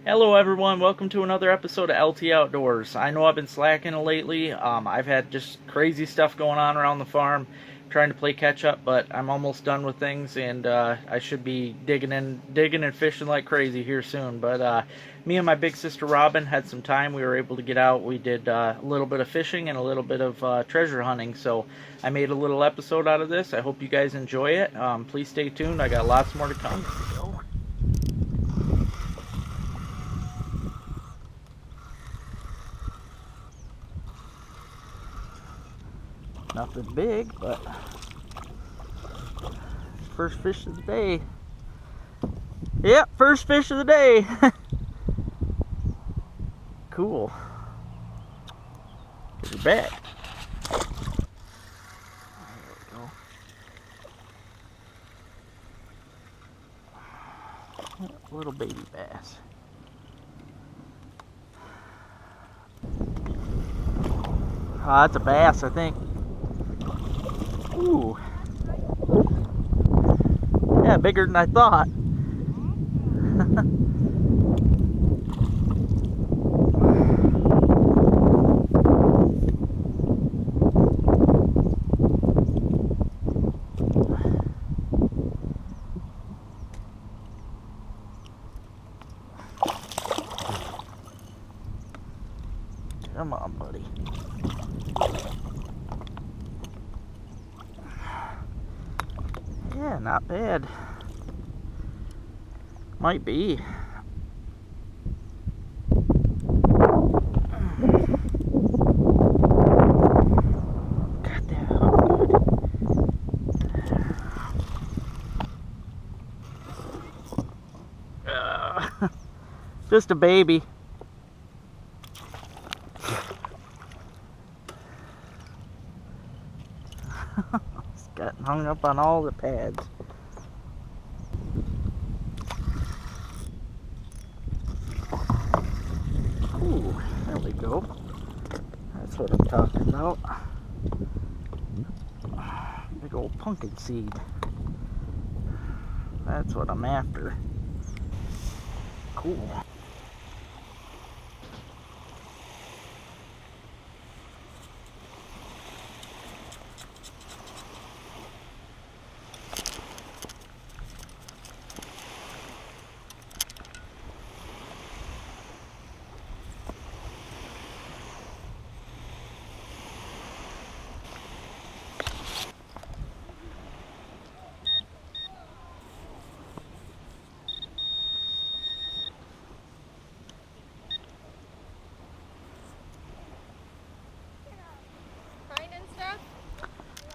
Hello everyone, welcome to another episode of LT Outdoors. I know I've been slacking lately. I've had just crazy stuff going on around the farm, trying to play catch up, but I'm almost done with things, and I should be digging and fishing like crazy here soon. But me and my big sister Robin had some time. We were able to get out. We did a little bit of fishing and a little bit of treasure hunting, so I made a little episode out of this. I hope you guys enjoy it. Please stay tuned. I got lots more to come. Nothing big, but first fish of the day. Yep, first fish of the day. Cool. Get her back. There we go. Little baby bass. That's a bass, I think. Ooh. Yeah, bigger than I thought. Come on, buddy. Yeah, not bad. Might be. Got that hook good. Just a baby. It's got hung up on all the pads. Ooh, there we go. That's what I'm talking about. Big old pumpkin seed. That's what I'm after. Cool.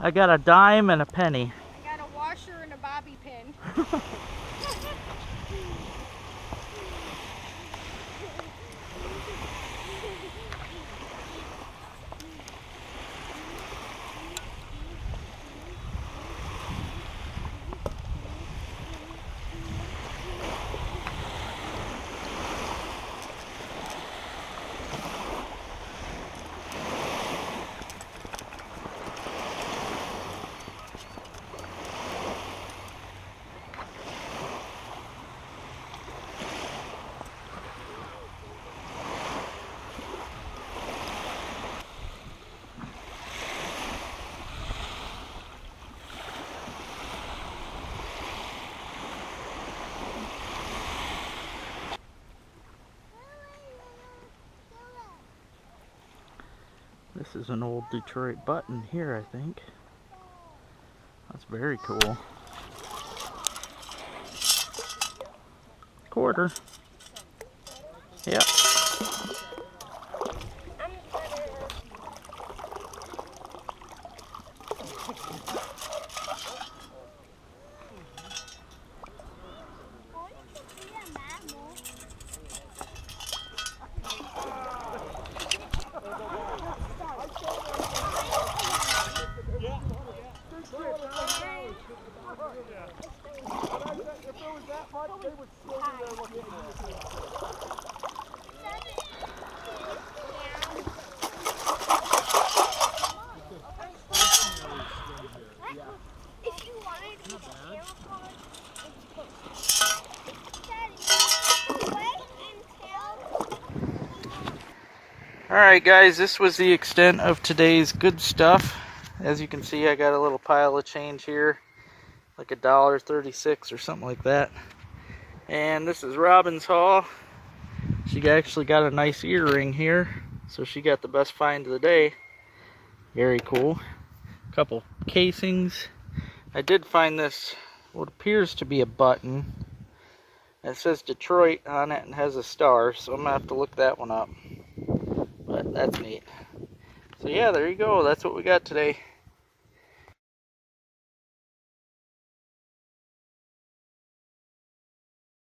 I got a dime and a penny. I got a washer and a bobby pin. This is an old Detroit button here, I think. That's very cool. Quarter. Yep. Alright guys, this was the extent of today's good stuff. As you can see, I got a little pile of change here, like $1.36 or something like that. And this is Robin's haul. She actually got a nice earring here, so she got the best find of the day. Very cool. A couple casings. I did find this, what appears to be a button. It says Detroit on it and has a star, so I'm gonna have to look that one up. But that's neat. So yeah, there you go. That's what we got today.